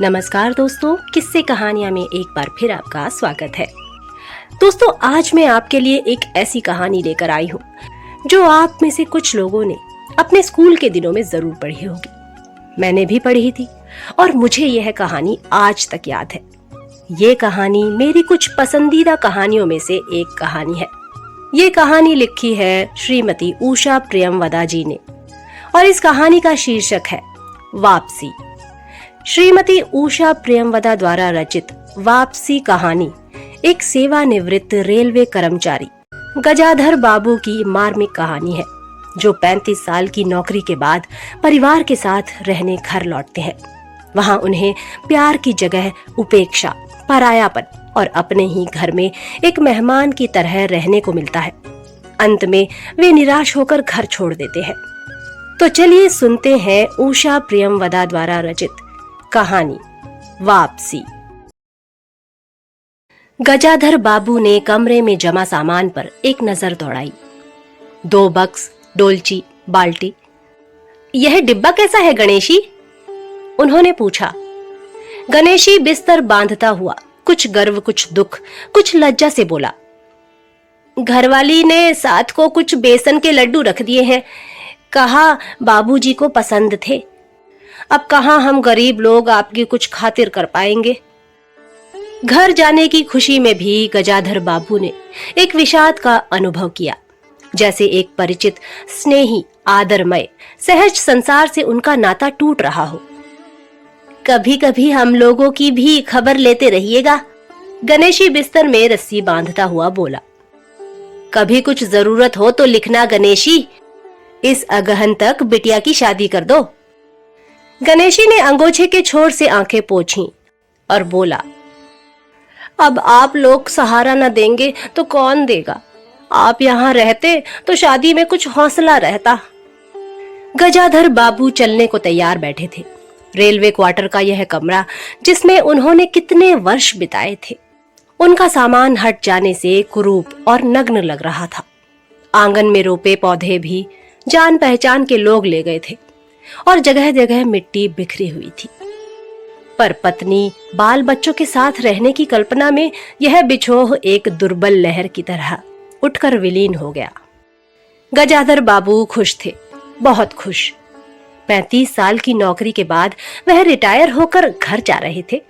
नमस्कार दोस्तों, किस्से कहानियां में एक बार फिर आपका स्वागत है। दोस्तों, आज मैं आपके लिए एक ऐसी कहानी लेकर आई हूँ जो आप में से कुछ लोगों ने अपने स्कूल के दिनों में जरूर पढ़ी होगी। मैंने भी पढ़ी थी और मुझे यह कहानी आज तक याद है। ये कहानी मेरी कुछ पसंदीदा कहानियों में से एक कहानी है। ये कहानी लिखी है श्रीमती उषा प्रियमवदा जी ने और इस कहानी का शीर्षक है वापसी। श्रीमती उषा प्रियमवदा द्वारा रचित वापसी कहानी एक सेवानिवृत्त रेलवे कर्मचारी गजाधर बाबू की मार्मिक कहानी है, जो 35 साल की नौकरी के बाद परिवार के साथ रहने घर लौटते हैं। वहां उन्हें प्यार की जगह उपेक्षा, परायापन और अपने ही घर में एक मेहमान की तरह रहने को मिलता है। अंत में वे निराश होकर घर छोड़ देते हैं। तो चलिए सुनते हैं उषा प्रियमवदा द्वारा रचित कहानी वापसी। गजाधर बाबू ने कमरे में जमा सामान पर एक नजर दौड़ाई। 2 बक्स, डोलची, बाल्टी। यह डिब्बा कैसा है गणेशी? उन्होंने पूछा। गणेशी बिस्तर बांधता हुआ कुछ गर्व, कुछ दुख, कुछ लज्जा से बोला, घरवाली ने साथ को कुछ बेसन के लड्डू रख दिए हैं, कहा बाबूजी को पसंद थे। अब कहां हम गरीब लोग आपकी कुछ खातिर कर पाएंगे। घर जाने की खुशी में भी गजाधर बाबू ने एक विषाद का अनुभव किया, जैसे एक परिचित, स्नेही, आदरमय, सहज संसार से उनका नाता टूट रहा हो। कभी कभी हम लोगों की भी खबर लेते रहिएगा, गणेशी बिस्तर में रस्सी बांधता हुआ बोला। कभी कुछ जरूरत हो तो लिखना गणेशी, इस अगहन तक बिटिया की शादी कर दो। गणेशी ने अंगोछे के छोर से आंखें पोंछी और बोला, अब आप लोग सहारा न देंगे तो कौन देगा? आप यहाँ रहते तो शादी में कुछ हौसला रहता। गजाधर बाबू चलने को तैयार बैठे थे। रेलवे क्वार्टर का यह कमरा, जिसमें उन्होंने कितने वर्ष बिताए थे, उनका सामान हट जाने से कुरूप और नग्न लग रहा था। आंगन में रोपे पौधे भी जान पहचान के लोग ले गए थे और जगह जगह मिट्टी बिखरी हुई थी। पर पत्नी, बाल बच्चों के साथ रहने की कल्पना में यह बिछोह एक दुर्बल लहर की तरह उठकर विलीन हो गया। गजाधर बाबू खुश थे, बहुत खुश। 35 साल की नौकरी के बाद वह रिटायर होकर घर जा रहे थे।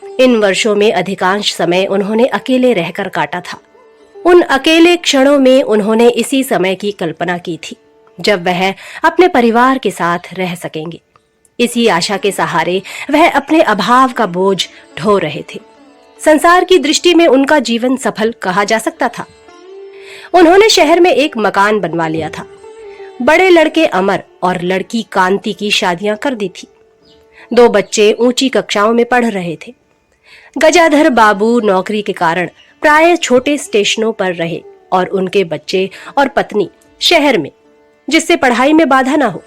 इन वर्षों में अधिकांश समय उन्होंने अकेले रहकर काटा था। उन अकेले क्षणों में उन्होंने इसी समय की कल्पना की थी जब वह अपने परिवार के साथ रह सकेंगे। इसी आशा के सहारे वह अपने अभाव का बोझ ढो रहे थे। संसार की दृष्टि में उनका जीवन सफल कहा जा सकता था। उन्होंने शहर में एक मकान बनवा लिया था। बड़े लड़के अमर और लड़की कांति की शादियां कर दी थी। 2 बच्चे ऊंची कक्षाओं में पढ़ रहे थे। गजाधर बाबू नौकरी के कारण प्राय छोटे स्टेशनों पर रहे और उनके बच्चे और पत्नी शहर में, जिससे पढ़ाई में बाधा ना हो।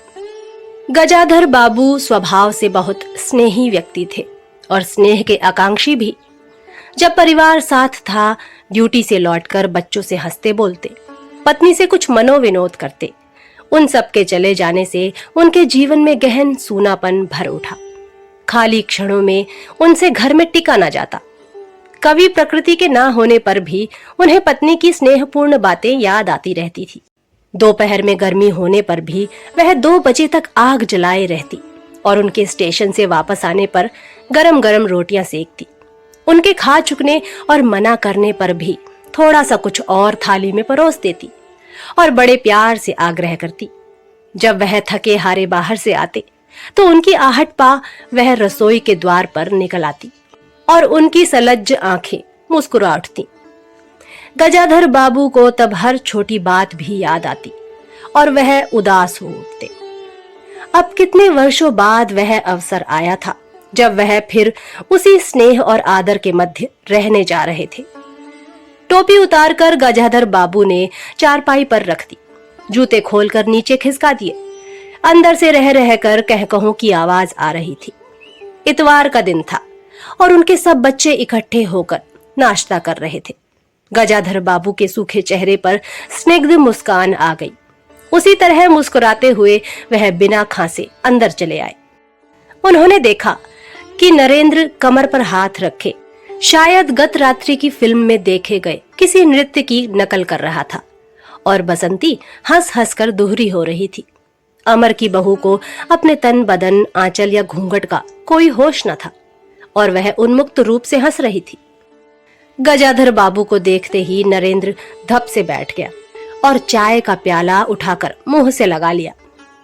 गजाधर बाबू स्वभाव से बहुत स्नेही व्यक्ति थे और स्नेह के आकांक्षी भी। जब परिवार साथ था, ड्यूटी से लौटकर बच्चों से हंसते बोलते, पत्नी से कुछ मनोविनोद करते। उन सब के चले जाने से उनके जीवन में गहन सूनापन भर उठा। खाली क्षणों में उनसे घर में टिका ना जाता। कवि प्रकृति के ना होने पर भी उन्हें पत्नी की स्नेहपूर्ण बातें याद आती रहती थी। दोपहर में गर्मी होने पर भी वह 2 बजे तक आग जलाए रहती और उनके स्टेशन से वापस आने पर गरम गरम रोटियां सेकती। उनके खा चुकने और मना करने पर भी थोड़ा सा कुछ और थाली में परोस देती और बड़े प्यार से आग्रह करती। जब वह थके हारे बाहर से आते तो उनकी आहट पा वह रसोई के द्वार पर निकल आती और उनकी सलज्ज आंखें मुस्कुरा उठती। गजाधर बाबू को तब हर छोटी बात भी याद आती और वह उदास हो उठते। अब कितने वर्षों बाद वह अवसर आया था जब वह फिर उसी स्नेह और आदर के मध्य रहने जा रहे थे। टोपी उतारकर गजाधर बाबू ने चारपाई पर रख दी, जूते खोलकर नीचे खिसका दिए। अंदर से रह रहकर कहकहों की आवाज आ रही थी। इतवार का दिन था और उनके सब बच्चे इकट्ठे होकर नाश्ता कर रहे थे। गजाधर बाबू के सूखे चेहरे पर स्निग्ध मुस्कान आ गई। उसी तरह मुस्कुराते हुए वह बिना खांसे अंदर चले आए। उन्होंने देखा कि नरेंद्र कमर पर हाथ रखे शायद गत रात्रि की फिल्म में देखे गए किसी नृत्य की नकल कर रहा था और बसंती हंस हंस कर दोहरी हो रही थी। अमर की बहू को अपने तन बदन आंचल या घूंघट का कोई होश न था और वह उन्मुक्त रूप से हंस रही थी। गजाधर बाबू को देखते ही नरेंद्र धप से बैठ गया और चाय का प्याला उठाकर मुंह से लगा लिया।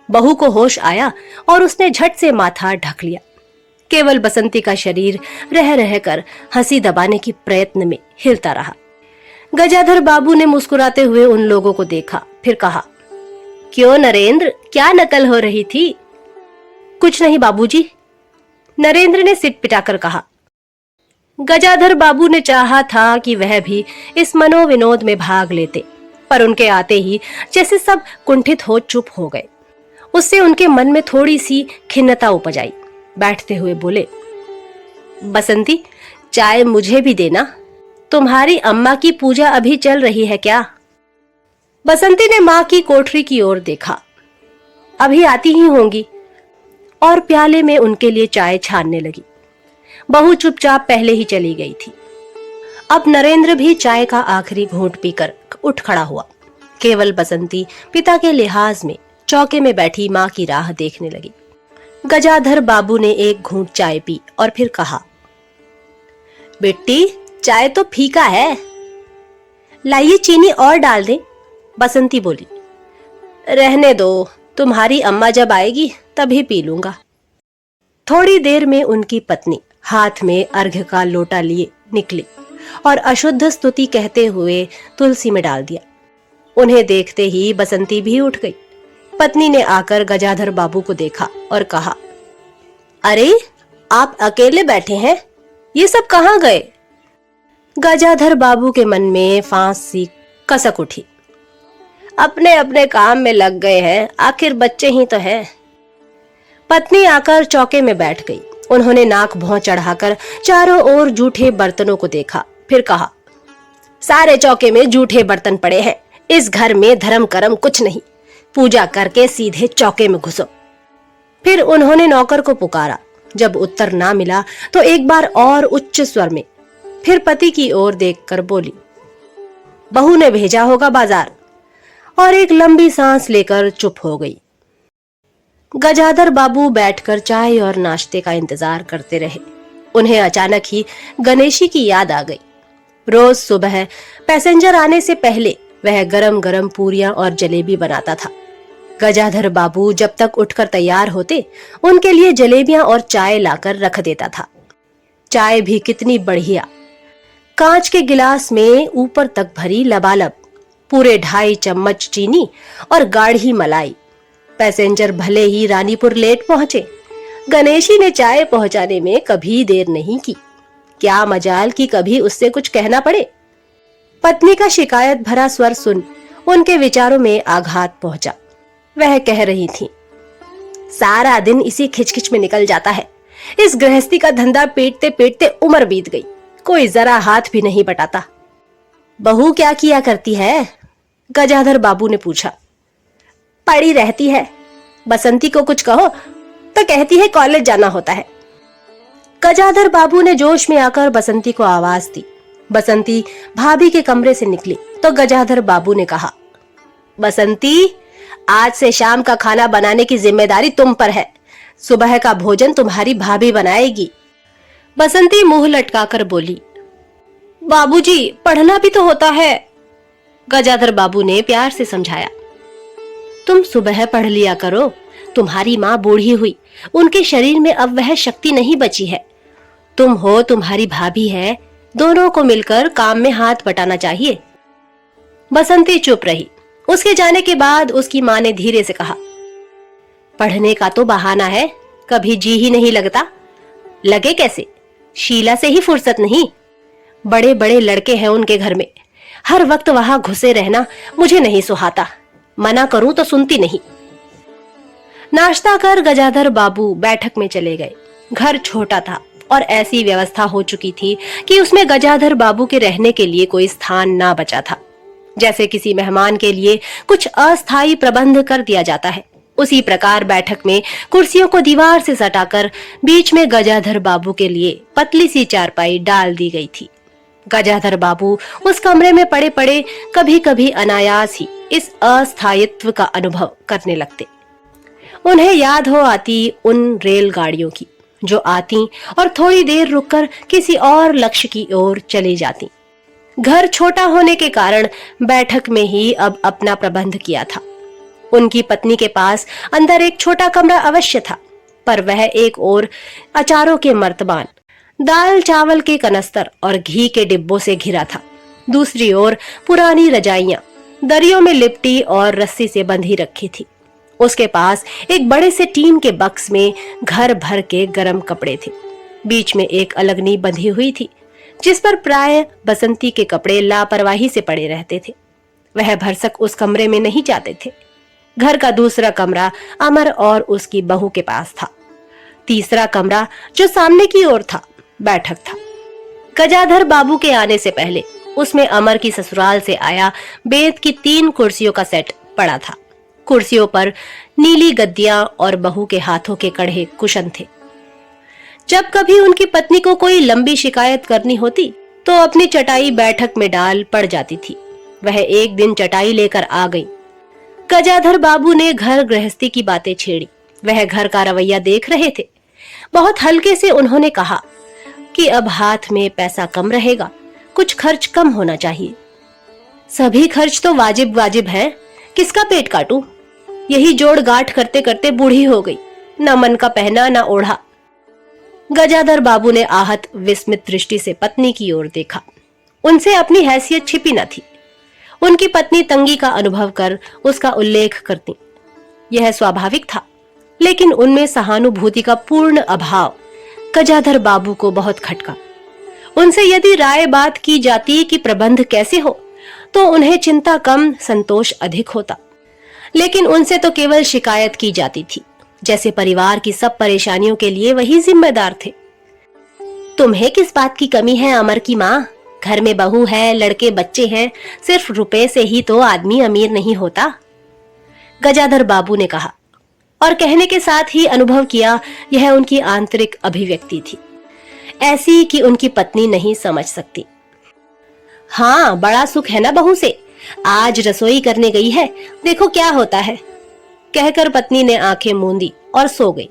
बहू को होश आया और उसने झट से माथा ढक लिया। केवल बसंती का शरीर रह रहकर हंसी दबाने की प्रयत्न में हिलता रहा। गजाधर बाबू ने मुस्कुराते हुए उन लोगों को देखा, फिर कहा, क्यों नरेंद्र, क्या नकल हो रही थी? कुछ नहीं बाबूजी, नरेंद्र ने सिट पिटाकर कहा। गजाधर बाबू ने चाहा था कि वह भी इस मनोविनोद में भाग लेते, पर उनके आते ही जैसे सब कुंठित हो चुप हो गए। उससे उनके मन में थोड़ी सी खिन्नता उपज आई। बैठते हुए बोले, बसंती, चाय मुझे भी देना। तुम्हारी अम्मा की पूजा अभी चल रही है क्या? बसंती ने मां की कोठरी की ओर देखा। अभी आती ही होंगी, और प्याले में उनके लिए चाय छानने लगी। बहू चुपचाप पहले ही चली गई थी। अब नरेंद्र भी चाय का आखिरी घूंट पीकर उठ खड़ा हुआ। केवल बसंती पिता के लिहाज में चौके में बैठी मां की राह देखने लगी। गजाधर बाबू ने एक घूंट चाय पी और फिर कहा, बेटी, चाय तो फीका है, लाइए चीनी और डाल दे। बसंती बोली, रहने दो, तुम्हारी अम्मा जब आएगी तभी पी लूंगा। थोड़ी देर में उनकी पत्नी हाथ में अर्घ्य का लोटा लिए निकली और अशुद्ध स्तुति कहते हुए तुलसी में डाल दिया। उन्हें देखते ही बसंती भी उठ गई। पत्नी ने आकर गजाधर बाबू को देखा और कहा, अरे, आप अकेले बैठे हैं, ये सब कहाँ गए? गजाधर बाबू के मन में फांस सी कसक उठी। अपने अपने काम में लग गए हैं, आखिर बच्चे ही तो हैं। पत्नी आकर चौके में बैठ गई। उन्होंने नाक भौं चढ़ाकर चारों ओर जूठे बर्तनों को देखा, फिर कहा, सारे चौके में जूठे बर्तन पड़े हैं, इस घर में धर्म कर्म कुछ नहीं, पूजा करके सीधे चौके में घुसो। फिर उन्होंने नौकर को पुकारा। जब उत्तर ना मिला तो एक बार और उच्च स्वर में, फिर पति की ओर देखकर बोली, बहू ने भेजा होगा बाजार, और एक लंबी सांस लेकर चुप हो गई। गजाधर बाबू बैठकर चाय और नाश्ते का इंतजार करते रहे। उन्हें अचानक ही गणेशी की याद आ गई। रोज सुबह पैसेंजर आने से पहले वह गरम गरम पूरियां और जलेबी बनाता था। गजाधर बाबू जब तक उठकर तैयार होते, उनके लिए जलेबियां और चाय लाकर रख देता था। चाय भी कितनी बढ़िया, कांच के गिलास में ऊपर तक भरी लबालब, पूरे 2.5 चम्मच चीनी और गाढ़ी मलाई। पैसेंजर भले ही रानीपुर लेट पहुंचे, गणेशी ने चाय पहुंचाने में कभी देर नहीं की। क्या मजाल कि कभी उससे कुछ कहना पड़े। पत्नी का शिकायत भरा स्वर सुन उनके विचारों में आघात पहुंचा। वह कह रही थी, सारा दिन इसी खिचखिच में निकल जाता है, इस गृहस्थी का धंधा पीटते पीटते उम्र बीत गई, कोई जरा हाथ भी नहीं बटाता। बहू क्या किया करती है? गजाधर बाबू ने पूछा। पड़ी रहती है, बसंती को कुछ कहो तो कहती है कॉलेज जाना होता है। गजाधर बाबू ने जोश में आकर बसंती को आवाज दी। बसंती भाभी के कमरे से निकली तो गजाधर बाबू ने कहा, बसंती, आज से शाम का खाना बनाने की जिम्मेदारी तुम पर है, सुबह का भोजन तुम्हारी भाभी बनाएगी। बसंती मुंह लटकाकर बोली, बाबूजी, पढ़ना भी तो होता है। गजाधर बाबू ने प्यार से समझाया, तुम सुबह पढ़ लिया करो, तुम्हारी माँ बूढ़ी हुई, उनके शरीर में अब वह शक्ति नहीं बची है। तुम हो, तुम्हारी भाभी है, दोनों को मिलकर काम में हाथ बटाना चाहिए। बसंती चुप रही। उसके जाने के बाद उसकी माँ ने धीरे से कहा, पढ़ने का तो बहाना है, कभी जी ही नहीं लगता। लगे कैसे? शीला से ही फुर्सत नहीं। बड़े बड़े लड़के हैं उनके घर में, हर वक्त वहां घुसे रहना मुझे नहीं सुहाता, मना करूं तो सुनती नहीं। नाश्ता कर गजाधर बाबू बैठक में चले गए। घर छोटा था और ऐसी व्यवस्था हो चुकी थी कि उसमें गजाधर बाबू के रहने के लिए कोई स्थान ना बचा था। जैसे किसी मेहमान के लिए कुछ अस्थायी प्रबंध कर दिया जाता है, उसी प्रकार बैठक में कुर्सियों को दीवार से सटाकर बीच में गजाधर बाबू के लिए पतली सी चारपाई डाल दी गई थी। गजाधर बाबू उस कमरे में पड़े पड़े कभी कभी अनायास ही इस अस्थायित्व का अनुभव करने लगते। उन्हें याद हो आती उन रेलगाड़ियों की जो आती और थोड़ी देर रुककर किसी और लक्ष्य की ओर चली जाती। घर छोटा होने के कारण बैठक में ही अब अपना प्रबंध किया था। उनकी पत्नी के पास अंदर एक छोटा कमरा अवश्य था, पर वह एक ओर अचारों के मर्तबान, दाल चावल के कनस्तर और घी के डिब्बों से घिरा था। दूसरी ओर पुरानी रजाइयां दरियों में लिपटी और रस्सी से बंधी रखी थी। उसके पास एक बड़े से टीन के बक्स में घर भर के गर्म कपड़े थे। बीच में एक अलगनी बंधी हुई थी जिस पर प्राय बसंती के कपड़े लापरवाही से पड़े रहते थे। वह भरसक उस कमरे में नहीं जाते थे। घर का दूसरा कमरा अमर और उसकी बहू के पास था। तीसरा कमरा जो सामने की ओर था बैठक था। गजाधर बाबू के आने से पहले उसमें अमर की ससुराल से आया बेत की 3 कुर्सियों का सेट पड़ा था। कुर्सियों पर नीली गद्दियां और बहू के हाथों के कढ़े कुशन थे। जब कभी उनकी पत्नी को कोई लंबी शिकायत करनी होती तो अपनी चटाई बैठक में डाल पड़ जाती थी। वह एक दिन चटाई लेकर आ गई। गजाधर बाबू ने घर गृहस्थी की बातें छेड़ी। वह घर का रवैया देख रहे थे। बहुत हल्के से उन्होंने कहा कि अब हाथ में पैसा कम रहेगा, कुछ खर्च कम होना चाहिए। सभी खर्च तो वाजिब वाजिब हैं, किसका पेट काटूं? यही जोड़ गांठ करते करते बूढ़ी हो गई, न मन का पहना न ओढ़ा। गजाधर बाबू ने आहत विस्मित दृष्टि से पत्नी की ओर देखा। उनसे अपनी हैसियत छिपी न थी। उनकी पत्नी तंगी का अनुभव कर उसका उल्लेख करती, यह स्वाभाविक था, लेकिन उनमें सहानुभूति का पूर्ण अभाव गजाधर बाबू को बहुत खटका। उनसे यदि राय बात की जाती कि प्रबंध कैसे हो, तो उन्हें चिंता कम, संतोष अधिक होता। लेकिन उनसे तो केवल शिकायत की जाती थी, जैसे परिवार की सब परेशानियों के लिए वही जिम्मेदार थे। तुम्हें किस बात की कमी है अमर की माँ? घर में बहू है, लड़के बच्चे हैं, सिर्फ रुपए से ही तो आदमी अमीर नहीं होता, गजाधर बाबू ने कहा। और कहने के साथ ही अनुभव किया यह उनकी आंतरिक अभिव्यक्ति थी, ऐसी कि उनकी पत्नी नहीं समझ सकती। हाँ, बड़ा सुख है ना बहू से, आज रसोई करने गई है, देखो क्या होता है, कहकर पत्नी ने आंखें मूंदी और सो गई।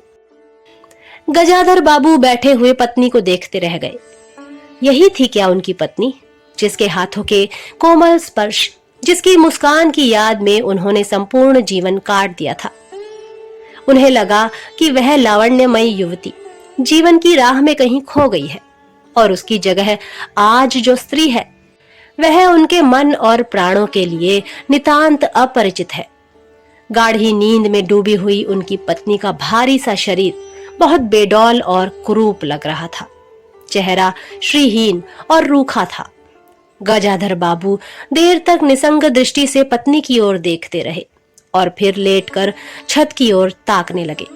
गजाधर बाबू बैठे हुए पत्नी को देखते रह गए। यही थी क्या उनकी पत्नी, जिसके हाथों के कोमल स्पर्श, जिसकी मुस्कान की याद में उन्होंने संपूर्ण जीवन काट दिया था। उन्हें लगा कि वह लावण्यमयी युवती जीवन की राह में कहीं खो गई है और उसकी जगह आज जो स्त्री है वह उनके मन और प्राणों के लिए नितांत अपरिचित है। गाढ़ी नींद में डूबी हुई उनकी पत्नी का भारी सा शरीर बहुत बेडौल और कुरूप लग रहा था। चेहरा श्रीहीन और रूखा था। गजाधर बाबू देर तक निसंग दृष्टि से पत्नी की ओर देखते रहे और फिर लेटकर छत की ओर ताकने लगे।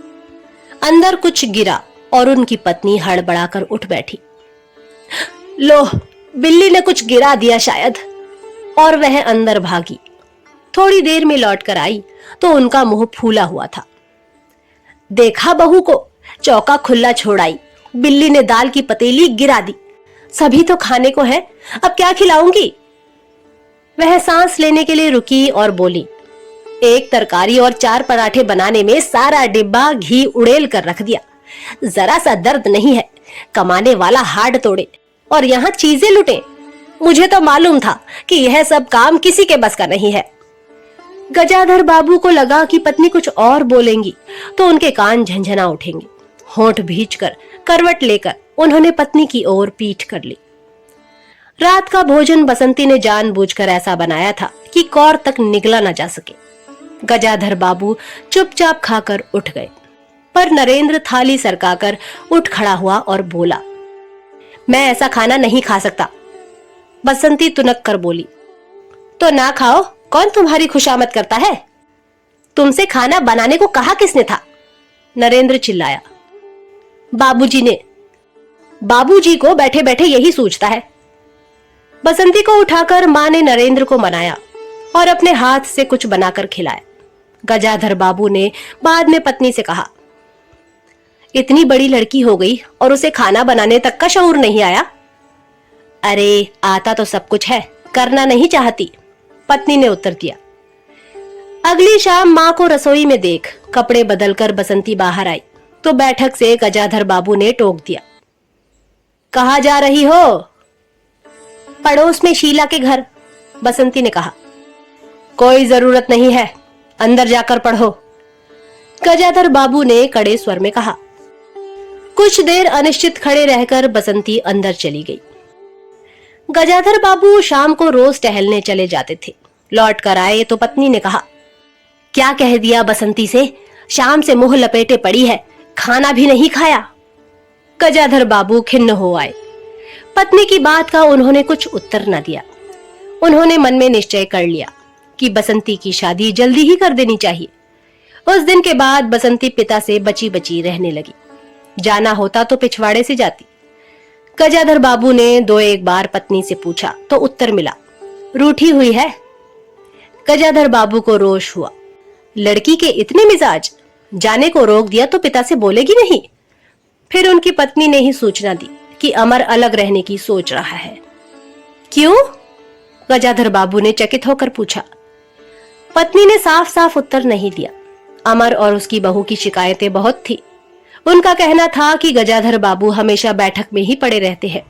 अंदर कुछ गिरा और उनकी पत्नी हड़बड़ाकर उठ बैठी। लो, बिल्ली ने कुछ गिरा दिया शायद, और वह अंदर भागी। थोड़ी देर में लौटकर आई तो उनका मुंह फूला हुआ था। देखा बहू को, चौका खुला छोड़ाई, बिल्ली ने दाल की पतीली गिरा दी। सभी तो खाने को है, अब क्या खिलाऊंगी? वह सांस लेने के लिए रुकी और बोली, एक तरकारी और 4 पराठे बनाने में सारा डिब्बा घी उड़ेल कर रख दिया। जरा सा दर्द नहीं है, कमाने वाला हाड तोड़े और यहाँ चीजें लुटे। मुझे तो मालूम था कि यह सब काम किसी के बस का नहीं है। गजाधर बाबू को लगा कि पत्नी कुछ और बोलेंगी तो उनके कान झंझना उठेंगे। होंठ भींचकर करवट लेकर उन्होंने पत्नी की ओर पीठ कर ली। रात का भोजन बसंती ने जानबूझकर ऐसा बनाया था कि कौर तक निगला न जा सके। गजाधर बाबू चुपचाप खाकर उठ गए, पर नरेंद्र थाली सरकाकर उठ खड़ा हुआ और बोला, मैं ऐसा खाना नहीं खा सकता। बसंती तुनक कर बोली, तो ना खाओ, कौन तुम्हारी खुशामद करता है? तुमसे खाना बनाने को कहा किसने था? नरेंद्र चिल्लाया। बाबूजी ने। बाबूजी को बैठे बैठे यही सूझता है। बसंती को उठाकर मां ने नरेंद्र को मनाया और अपने हाथ से कुछ बनाकर खिलाया। गजाधर बाबू ने बाद में पत्नी से कहा, इतनी बड़ी लड़की हो गई और उसे खाना बनाने तक का शऊर नहीं आया। अरे आता तो सब कुछ है, करना नहीं चाहती, पत्नी ने उत्तर दिया। अगली शाम मां को रसोई में देख कपड़े बदलकर बसंती बाहर आई तो बैठक से गजाधर बाबू ने टोक दिया, कहाँ जा रही हो? पड़ोस में शीला के घर, बसंती ने कहा। कोई जरूरत नहीं है, अंदर जाकर पढ़ो, गजाधर बाबू ने कड़े स्वर में कहा। कुछ देर अनिश्चित खड़े रहकर बसंती अंदर चली गई। गजाधर बाबू शाम को रोज टहलने चले जाते थे। लौट कर आए तो पत्नी ने कहा, क्या कह दिया बसंती से? शाम से मुंह लपेटे पड़ी है, खाना भी नहीं खाया। गजाधर बाबू खिन्न हो आए। पत्नी की बात का उन्होंने कुछ उत्तर न दिया। उन्होंने मन में निश्चय कर लिया कि बसंती की शादी जल्दी ही कर देनी चाहिए। उस दिन के बाद बसंती पिता से बची बची रहने लगी। जाना होता तो पिछवाड़े से जाती। गजाधर बाबू ने दो एक बार पत्नी से पूछा तो उत्तर मिला, रूठी हुई है। गजाधर बाबू को रोष हुआ। लड़की के इतने मिजाज, जाने को रोक दिया तो पिता से बोलेगी नहीं। फिर उनकी पत्नी ने ही सूचना दी कि अमर अलग रहने की सोच रहा है। क्यों? गजाधर बाबू ने चकित होकर पूछा। पत्नी ने साफ साफ उत्तर नहीं दिया। अमर और उसकी बहू की शिकायतें बहुत थी। उनका कहना था कि गजाधर बाबू हमेशा बैठक में ही पड़े रहते हैं,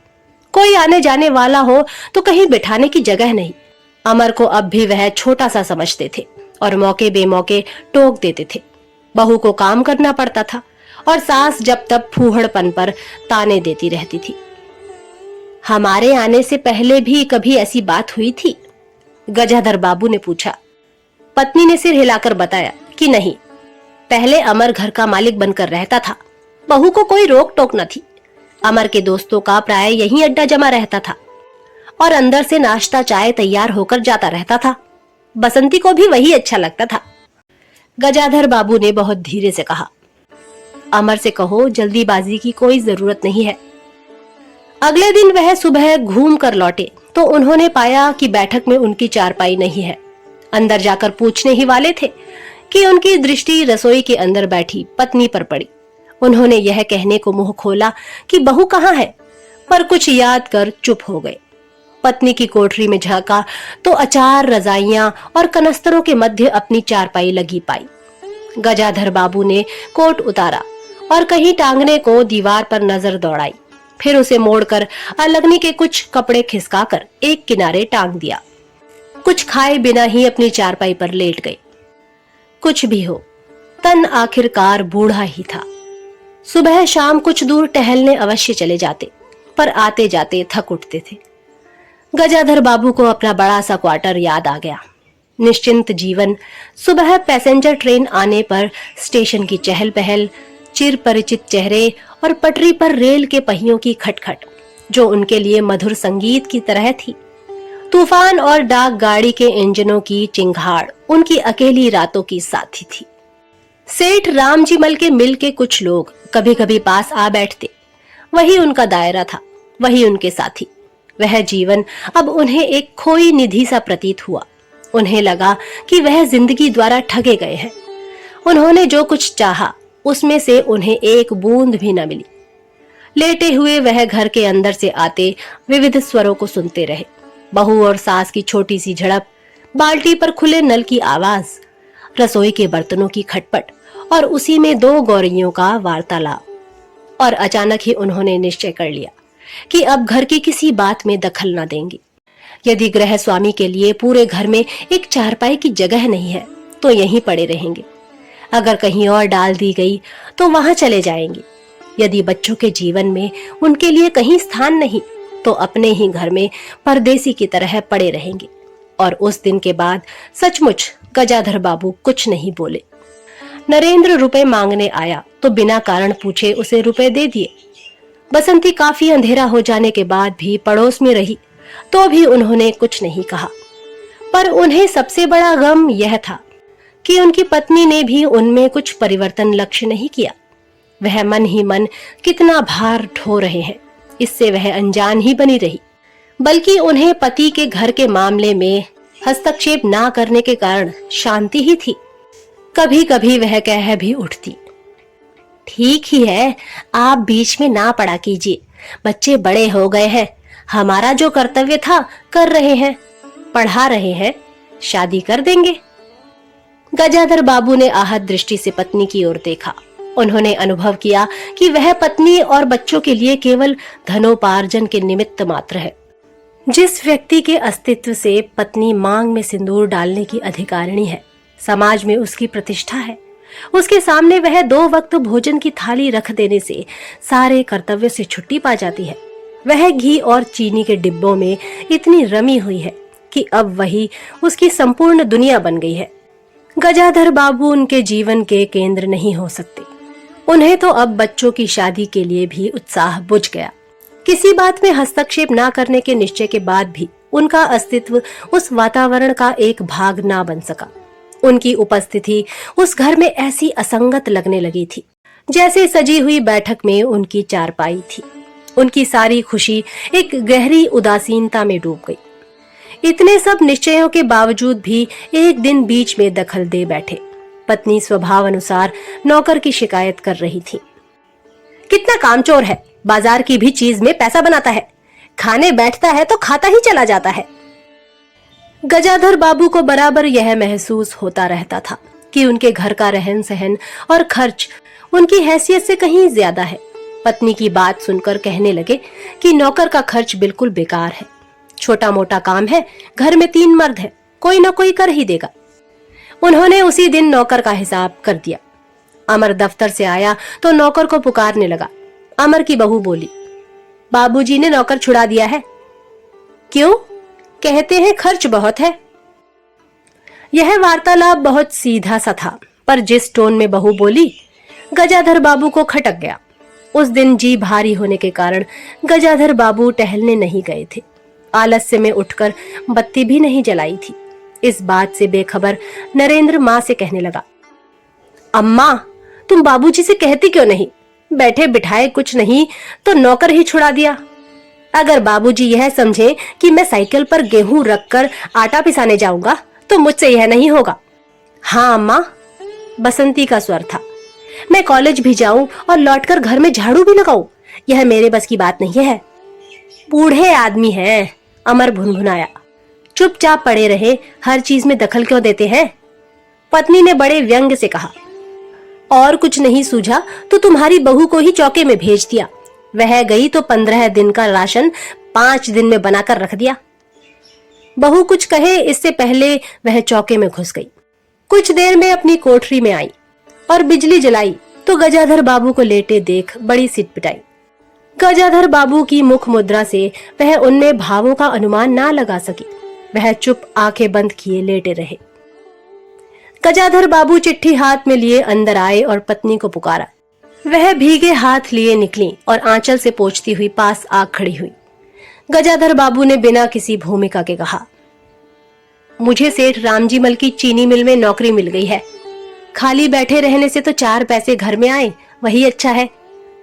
कोई आने जाने वाला हो तो कहीं बिठाने की जगह नहीं। अमर को अब भी वह छोटा सा समझते थे और मौके बेमौके टोक देते थे। बहू को काम करना पड़ता था और सास जब तब फूहड़पन पर ताने देती रहती थी। हमारे आने से पहले भी कभी ऐसी बात हुई थी? गजाधर बाबू ने पूछा। पत्नी ने सिर हिलाकर बताया कि नहीं, पहले अमर घर का मालिक बनकर रहता था, बहू को कोई रोक टोक न थी। अमर के दोस्तों का प्राय यही अड्डा जमा रहता था और अंदर से नाश्ता चाय तैयार होकर जाता रहता था। बसंती को भी वही अच्छा लगता था। गजाधर बाबू ने बहुत धीरे से कहा, अमर से कहो जल्दीबाजी की कोई जरूरत नहीं है। अगले दिन वह सुबह घूम कर लौटे तो उन्होंने पाया कि बैठक में उनकी चारपाई नहीं है। अंदर जाकर पूछने ही वाले थे कि उनकी दृष्टि रसोई के अंदर बैठी पत्नी पर पड़ी। उन्होंने यह कहने को मुंह खोला कि बहू कहाँ है, पर कुछ याद कर चुप हो गए। पत्नी की कोठरी में झांका तो अचार, रजाइयां और कनस्तरों के मध्य अपनी चारपाई लगी पाई। गजाधर बाबू ने कोट उतारा और कहीं टांगने को दीवार पर नजर दौड़ाई, फिर उसे मोड़कर अलगनी के कुछ कपड़े खिसकाकर एक किनारे टांग दिया। कुछ खाए बिना ही अपनी चारपाई पर लेट गए। कुछ भी हो, तन आखिरकार बूढ़ा ही था। सुबह शाम कुछ दूर टहलने अवश्य चले जाते, पर आते जाते थक उठते थे। गजाधर बाबू को अपना बड़ा सा क्वार्टर याद आ गया। निश्चिंत जीवन, सुबह पैसेंजर ट्रेन आने पर स्टेशन की चहल पहल, चिर परिचित चेहरे और पटरी पर रेल के पहियों की खटखट, जो उनके लिए मधुर संगीत की तरह थी। तूफान और डाक गाड़ी के इंजनों की चिंगाड़ उनकी अकेली रातों की साथी थी। सेठ रामजीमल के मिल के कुछ लोग कभी कभी पास आ बैठते, वही उनका दायरा था, वही उनके साथी। वह जीवन अब उन्हें एक खोई निधि सा प्रतीत हुआ। उन्हें लगा कि वह जिंदगी द्वारा ठगे गए हैं। उन्होंने जो कुछ चाहा उसमें से उन्हें एक बूंद भी न मिली। लेटे हुए वह घर के अंदर से आते विविध स्वरों को सुनते रहे। बहू और सास की छोटी सी झड़प, बाल्टी पर खुले नल की आवाज, रसोई के बर्तनों की खटपट और उसी में दो गौरियों का वार्तालाप। और अचानक ही उन्होंने निश्चय कर लिया कि अब घर की किसी बात में दखल न देंगे। यदि गृह स्वामी के लिए पूरे घर में एक चारपाई की जगह नहीं है तो यहीं पड़े रहेंगे। अगर कहीं और डाल दी गई तो वहां चले जाएंगे। यदि बच्चों के जीवन में उनके लिए कहीं स्थान नहीं तो अपने ही घर में परदेसी की तरह पड़े रहेंगे। और उस दिन के बाद सचमुच गजाधर बाबू कुछ नहीं बोले। नरेंद्र रुपए मांगने आया तो बिना कारण पूछे उसे रुपए दे दिए। बसंती काफी अंधेरा हो जाने के बाद भी पड़ोस में रही तो भी उन्होंने कुछ नहीं कहा। पर उन्हें सबसे बड़ा गम यह था कि उनकी पत्नी ने भी उनमें कुछ परिवर्तन लक्ष्य नहीं किया। वह मन ही मन कितना भार ढो रहे हैं, इससे वह अनजान ही बनी रही। बल्कि उन्हें पति के घर के मामले में हस्तक्षेप ना करने के कारण शांति ही थी। कभी कभी वह कह भी उठती, ठीक ही है, आप बीच में ना पड़ा कीजिए, बच्चे बड़े हो गए हैं, हमारा जो कर्तव्य था कर रहे हैं, पढ़ा रहे हैं, शादी कर देंगे। गजाधर बाबू ने आहत दृष्टि से पत्नी की ओर देखा। उन्होंने अनुभव किया कि वह पत्नी और बच्चों के लिए केवल धनोपार्जन के निमित्त मात्र है। जिस व्यक्ति के अस्तित्व से पत्नी मांग में सिंदूर डालने की अधिकारिणी है, समाज में उसकी प्रतिष्ठा है, उसके सामने वह 2 वक्त भोजन की थाली रख देने से सारे कर्तव्य से छुट्टी पा जाती है। वह घी और चीनी के डिब्बों में इतनी रमी हुई है कि अब वही उसकी संपूर्ण दुनिया बन गई है। गजाधर बाबू उनके जीवन के केंद्र नहीं हो सकते। उन्हें तो अब बच्चों की शादी के लिए भी उत्साह बुझ गया। किसी बात में हस्तक्षेप ना करने के निश्चय के बाद भी उनका अस्तित्व उस वातावरण का एक भाग ना बन सका। उनकी उपस्थिति उस घर में ऐसी असंगत लगने लगी थी, जैसे सजी हुई बैठक में उनकी चारपाई थी। उनकी सारी खुशी एक गहरी उदासीनता में डूब गई। इतने सब निश्चयों के बावजूद भी एक दिन बीच में दखल दे बैठे। पत्नी स्वभाव अनुसार नौकर की शिकायत कर रही थी। कितना कामचोर है, बाजार की भी चीज में पैसा बनाता है, खाने बैठता है तो खाता ही चला जाता है। गजाधर बाबू को बराबर यह महसूस होता रहता था कि उनके घर का रहन सहन और खर्च उनकी हैसियत से कहीं ज्यादा है। पत्नी की बात सुनकर कहने लगे कि नौकर का खर्च बिल्कुल बेकार है, छोटा मोटा काम है, घर में 3 मर्द है, कोई ना कोई कर ही देगा। उन्होंने उसी दिन नौकर का हिसाब कर दिया। अमर दफ्तर से आया तो नौकर को पुकारने लगा। अमर की बहू बोली, बाबूजी ने नौकर छुड़ा दिया है। क्यों? कहते हैं खर्च बहुत है। यह वार्तालाप बहुत सीधा सा था, पर जिस टोन में बहू बोली, गजाधर बाबू को खटक गया। उस दिन जी भारी होने के कारण गजाधर बाबू टहलने नहीं गए थे। आलस्य में उठकर बत्ती भी नहीं जलाई थी। इस बात से बेखबर नरेंद्र माँ से कहने लगा, अम्मा, तुम बाबूजी से कहती क्यों नहीं? बैठे बिठाए कुछ नहीं तो नौकर ही छुड़ा दिया। अगर बाबूजी यह समझे कि मैं साइकिल पर गेहूं रखकर आटा पिसाने जाऊंगा तो मुझसे यह नहीं होगा। हाँ अम्मा, बसंती का स्वर था। मैं कॉलेज भी जाऊं और लौटकर घर में झाड़ू भी लगाऊं, यह मेरे बस की बात नहीं है। बूढ़े आदमी हैं, अमर भुनभुनाया। चुपचाप पड़े रहे, हर चीज में दखल क्यों देते हैं? पत्नी ने बड़े व्यंग से कहा। और कुछ नहीं सूझा तो तुम्हारी बहू को ही चौके में भेज दिया। वह गई तो 15 दिन का राशन 5 दिन में बनाकर रख दिया। बहू कुछ कहे इससे पहले वह चौके में घुस गई। कुछ देर में अपनी कोठरी में आई और बिजली जलाई तो गजाधर बाबू को लेटे देख बड़ी सिटपिटाई। गजाधर बाबू की मुख मुद्रा से वह उनमें भावों का अनुमान ना लगा सकी। वह चुप आंखें बंद किए लेटे रहे। गजाधर बाबू चिट्ठी हाथ में लिए अंदर आए और पत्नी को पुकारा। वह भीगे हाथ लिए निकली और आंचल से पोंछती हुई पास आ खड़ी हुई। गजाधर बाबू ने बिना किसी भूमिका के कहा, मुझे सेठ रामजी मल की चीनी मिल में नौकरी मिल गई है। खाली बैठे रहने से तो 4 पैसे घर में आए, वही अच्छा है।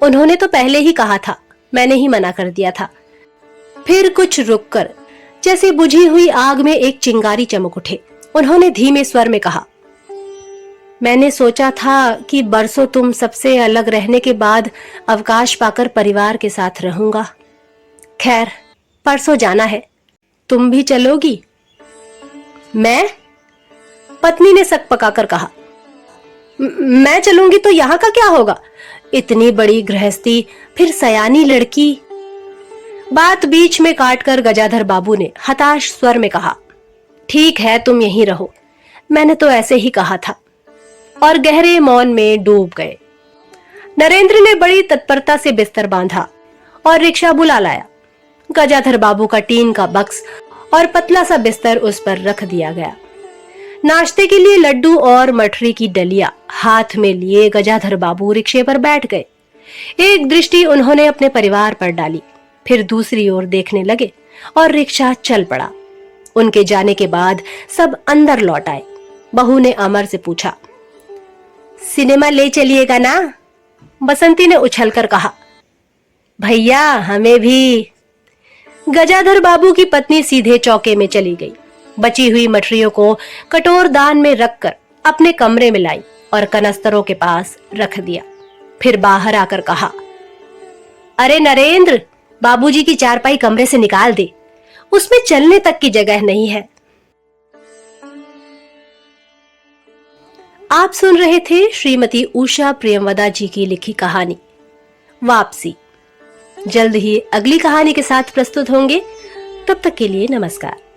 उन्होंने तो पहले ही कहा था, मैंने ही मना कर दिया था। फिर कुछ रुककर जैसे बुझी हुई आग में एक चिंगारी चमक उठे। उन्होंने धीमे स्वर में कहा, मैंने सोचा था कि बरसों तुम सबसे अलग रहने के बाद अवकाश पाकर परिवार के साथ रहूंगा। खैर, परसों जाना है, तुम भी चलोगी? मैं? पत्नी ने सक पकाकर कहा, मैं चलूंगी तो यहाँ का क्या होगा? इतनी बड़ी गृहस्थी, फिर सयानी लड़की। बात बीच में काटकर गजाधर बाबू ने हताश स्वर में कहा, ठीक है, तुम यहीं रहो, मैंने तो ऐसे ही कहा था। और गहरे मौन में डूब गए। नरेंद्र ने बड़ी तत्परता से बिस्तर बांधा और रिक्शा बुला लाया। गजाधर बाबू का टीन का बक्स और पतला सा बिस्तर उस पर रख दिया गया। नाश्ते के लिए लड्डू और मठरी की डलिया हाथ में लिए गजाधर बाबू रिक्शे पर बैठ गए। एक दृष्टि उन्होंने अपने परिवार पर डाली, फिर दूसरी ओर देखने लगे और रिक्शा चल पड़ा। उनके जाने के बाद सब अंदर लौट आए। बहू ने अमर से पूछा, सिनेमा ले चलिएगा ना? बसंती ने उछलकर कहा, भैया हमें भी। गजाधर बाबू की पत्नी सीधे चौके में चली गई। बची हुई मठरियों को कटोर दान में रखकर अपने कमरे में लाई और कनस्तरों के पास रख दिया। फिर बाहर आकर कहा, अरे नरेंद्र, बाबूजी की चारपाई कमरे से निकाल दे, उसमें चलने तक की जगह नहीं है। आप सुन रहे थे श्रीमती उषा प्रियंवदा जी की लिखी कहानी वापसी। जल्द ही अगली कहानी के साथ प्रस्तुत होंगे। तब तक के लिए नमस्कार।